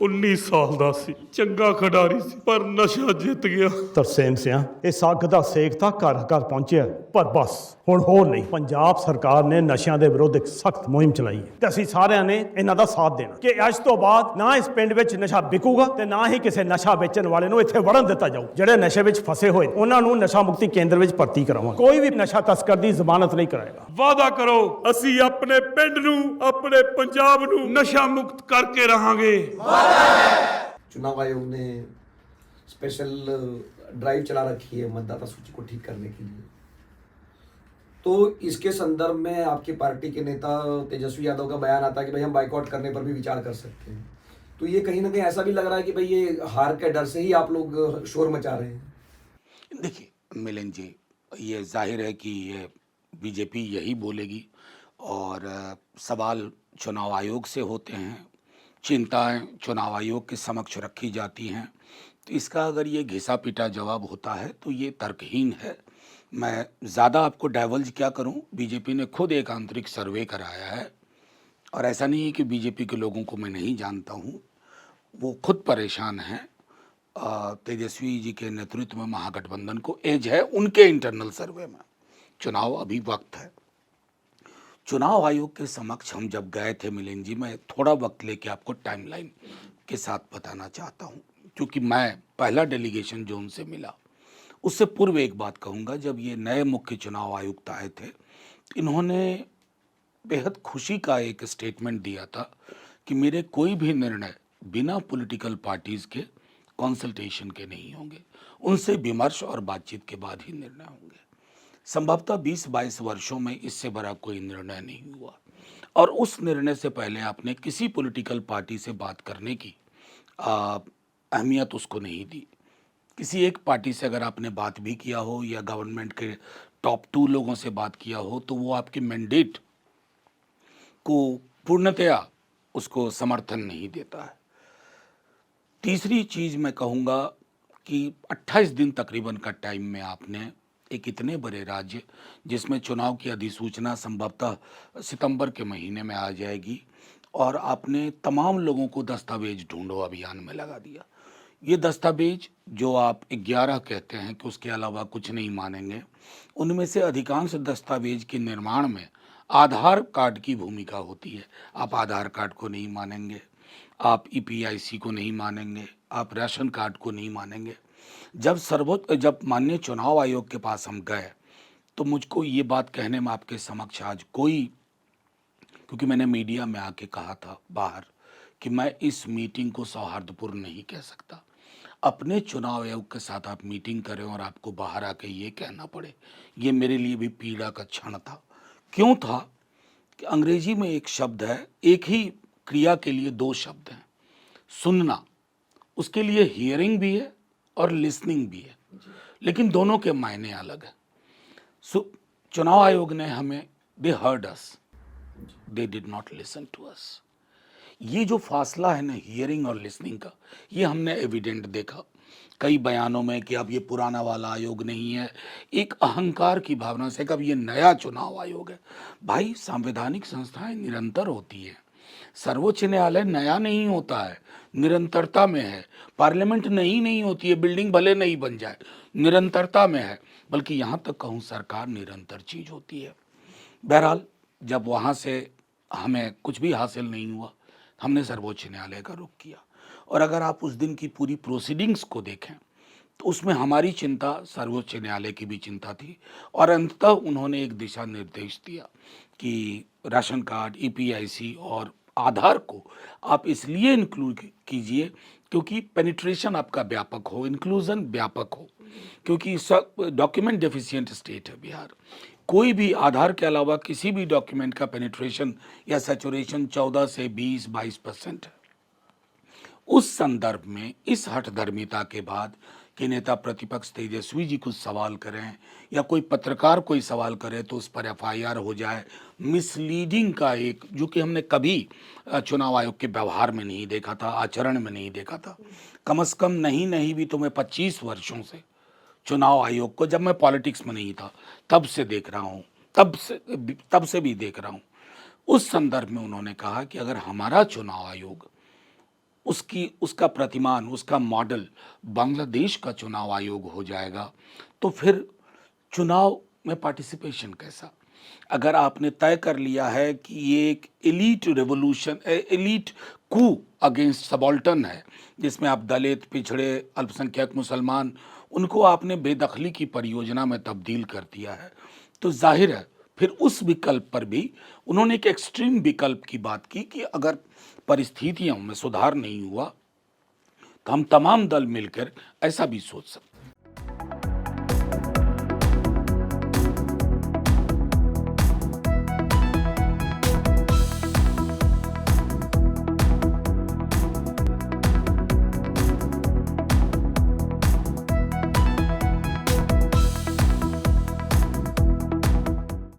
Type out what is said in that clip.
19 ਸਾਲ ਦਾ ਸੀ, ਚੰਗਾ ਖਿਡਾਰੀ ਸੀ, ਪਰ ਨਸ਼ਾ ਜਿੱਤ ਗਿਆ। ਤਰਸੇਮ ਸਿਆਂ ਇਸ ਅੱਗ ਦਾ ਸੇਕ ਤਾਂ ਘਰ ਘਰ ਪਹੁੰਚਿਆ, ਪਰ ਬਸ ਹੁਣ ਹੋਰ ਨਹੀਂ। ਪੰਜਾਬ ਸਰਕਾਰ ਨੇ ਨਸ਼ਿਆਂ ਦੇ ਵਿਰੁੱਧ ਇੱਕ ਸਖਤ ਮੁਹਿੰਮ ਚਲਾਈ ਹੈ ਤੇ ਅਸੀਂ ਸਾਰਿਆਂ ਨੇ ਇਹਨਾਂ ਦਾ ਸਾਥ ਦੇਣਾ ਕਿ ਅੱਜ ਤੋਂ ਬਾਅਦ ਨਾ ਇਸ ਪਿੰਡ ਵਿੱਚ ਨਸ਼ਾ ਵਿਕੂਗਾ ਤੇ ਨਾ ਹੀ ਕਿਸੇ ਨਸ਼ਾ ਵੇਚਣ ਵਾਲੇ ਨੂੰ ਇੱਥੇ ਵੜਨ ਦਿੱਤਾ ਜਾਊ। ਜਿਹੜੇ ਨਸ਼ੇ ਵਿੱਚ ਫਸੇ ਹੋਏ ਉਹਨਾਂ ਨੂੰ ਨਸ਼ਾ ਮੁਕਤੀ ਕੇਂਦਰ ਵਿੱਚ ਭਰਤੀ ਕਰਾਵਾਂਗੇ। ਕੋਈ ਵੀ ਨਸ਼ਾ ਤਸਕਰ ਦੀ ਜ਼ਮਾਨਤ ਨਹੀਂ ਕਰਾਏਗਾ। ਵਾਅਦਾ ਕਰੋ, ਅਸੀਂ ਆਪਣੇ ਪਿੰਡ ਨੂੰ, ਆਪਣੇ ਪੰਜਾਬ ਨੂੰ ਨਸ਼ਾ ਮੁਕਤ ਕਰਕੇ रहांगे। चुनाव आयोग ने स्पेशल ड्राइव चला रखी है मतदाता सूची को ठीक करने के लिए, तो इसके संदर्भ में आपकी पार्टी के नेता तेजस्वी यादव का बयान आता है कि भाई हम बाइकआउट करने पर भी विचार कर सकते हैं। तो ये कहीं ना कहीं ऐसा भी लग रहा है कि भाई ये हार के डर से ही आप लोग शोर मचा रहे हैं। देखिए मिलन जी, ये जाहिर है कि ये बीजेपी यही बोलेगी और सवाल चुनाव आयोग से होते हैं, चिंताएं चुनाव आयोग के समक्ष रखी जाती हैं। तो इसका अगर ये घिसा पीटा जवाब होता है तो ये तर्कहीन है। मैं ज़्यादा आपको डाइवल्ज क्या करूं, बीजेपी ने खुद एक आंतरिक सर्वे कराया है और ऐसा नहीं है कि बीजेपी के लोगों को मैं नहीं जानता हूं, वो खुद परेशान हैं। तेजस्वी जी के नेतृत्व में महागठबंधन को एज है उनके इंटरनल सर्वे में, चुनाव अभी वक्त है। चुनाव आयोग के समक्ष हम जब गए थे मिलिंद जी, मैं थोड़ा वक्त लेके आपको टाइमलाइन के साथ बताना चाहता हूं, क्योंकि मैं पहला डेलीगेशन जो उनसे मिला उससे पूर्व एक बात कहूंगा। जब ये नए मुख्य चुनाव आयुक्त आए थे, इन्होंने बेहद खुशी का एक स्टेटमेंट दिया था कि मेरे कोई भी निर्णय बिना पॉलिटिकल पार्टीज के कंसल्टेशन के नहीं होंगे, उनसे विमर्श और बातचीत के बाद ही निर्णय होंगे। संभवतः 20-22 वर्षों में इससे बड़ा कोई निर्णय नहीं हुआ और उस निर्णय से पहले आपने किसी पॉलिटिकल पार्टी से बात करने की अहमियत उसको नहीं दी। किसी एक पार्टी से अगर आपने बात भी किया हो या गवर्नमेंट के टॉप 2 लोगों से बात किया हो तो वो आपके मैंडेट को पूर्णतया उसको समर्थन नहीं देता है। तीसरी चीज़ मैं कहूँगा कि 28 दिन तकरीबन का टाइम में आपने एक इतने बड़े राज्य जिसमें चुनाव की अधिसूचना संभवतः सितंबर के महीने में आ जाएगी और आपने तमाम लोगों को दस्तावेज ढूंढो अभियान में लगा दिया। ये दस्तावेज जो आप 11 कहते हैं कि उसके अलावा कुछ नहीं मानेंगे, उनमें से अधिकांश दस्तावेज के निर्माण में आधार कार्ड की भूमिका होती है। आप आधार कार्ड को नहीं मानेंगे, आप EPIC को नहीं मानेंगे, आप राशन कार्ड को नहीं मानेंगे। जब माननीय चुनाव आयोग के पास हम गए तो मुझको ये बात कहने में आपके समक्ष आज कोई, क्योंकि मैंने मीडिया में आके कहा था बाहर कि मैं इस मीटिंग को सौहार्दपूर्ण नहीं कह सकता। अपने चुनाव आयोग के साथ आप मीटिंग करें और आपको बाहर आके ये कहना पड़े, ये मेरे लिए भी पीड़ा का क्षण था। क्यों था कि अंग्रेजी में एक शब्द है, एक ही क्रिया के लिए 2 शब्द हैं, सुनना, उसके लिए हियरिंग भी है और लिसनिंग भी है, लेकिन दोनों के मायने अलग है। चुनाव आयोग ने हमें, they heard us, they did not listen to us. ये जो फासला है ना हियरिंग और लिसनिंग का, ये हमने एविडेंट देखा कई बयानों में कि अब ये पुराना वाला आयोग नहीं है, एक अहंकार की भावना से कि अब ये नया चुनाव आयोग है। भाई, संवैधानिक संस्थाएं निरंतर होती है, सर्वोच्च न्यायालय नया नहीं होता है, निरंतरता में है। पार्लियामेंट नहीं होती है, बिल्डिंग भले नहीं बन जाए, निरंतरता में है। बल्कि यहाँ तक कहूँ सरकार निरंतर चीज होती है। बहरहाल, जब वहाँ से हमें कुछ भी हासिल नहीं हुआ, हमने सर्वोच्च न्यायालय का रुख किया। और अगर आप उस दिन की पूरी प्रोसीडिंग्स को देखें तो उसमें हमारी चिंता सर्वोच्च न्यायालय की भी चिंता थी और अंततः उन्होंने एक दिशा निर्देश दिया कि राशन कार्ड, EPIC और आधार को आप इसलिए इंक्लूड कीजिए क्योंकि पेनिट्रेशन आपका व्यापक हो, इंक्लूजन व्यापक हो, क्योंकि डॉक्यूमेंट डेफिशिएंट स्टेट है बिहार। कोई भी आधार के अलावा किसी भी डॉक्यूमेंट का पेनिट्रेशन या सैचुरेशन 14 से 20-22% है। उस संदर्भ में इस हठधर्मिता के बाद कि नेता प्रतिपक्ष तेजस्वी जी कुछ सवाल करें या कोई पत्रकार कोई सवाल करे तो उस पर FIR हो जाए, मिसलीडिंग का एक, जो कि हमने कभी चुनाव आयोग के व्यवहार में नहीं देखा था, आचरण में नहीं देखा था। कम से कम नहीं भी तो मैं 25 वर्षों से चुनाव आयोग को, जब मैं पॉलिटिक्स में नहीं था तब से देख रहा हूँ, तब से भी देख रहा हूँ। उस संदर्भ में उन्होंने कहा कि अगर हमारा चुनाव आयोग उसका प्रतिमान, उसका मॉडल बांग्लादेश का चुनाव आयोग हो जाएगा, तो फिर चुनाव में पार्टिसिपेशन कैसा? अगर आपने तय कर लिया है कि ये एक एलीट रेवोल्यूशन, एलीट कू अगेंस्ट सबाल्टर्न है, जिसमें आप दलित, पिछड़े, अल्पसंख्यक, मुसलमान, उनको आपने बेदखली की परियोजना में तब्दील कर दिया है, तो जाहिर है फिर उस विकल्प पर भी उन्होंने एक एक्सट्रीम विकल्प की बात की कि अगर परिस्थितियों में सुधार नहीं हुआ तो हम तमाम दल मिलकर ऐसा भी सोच सकते हैं।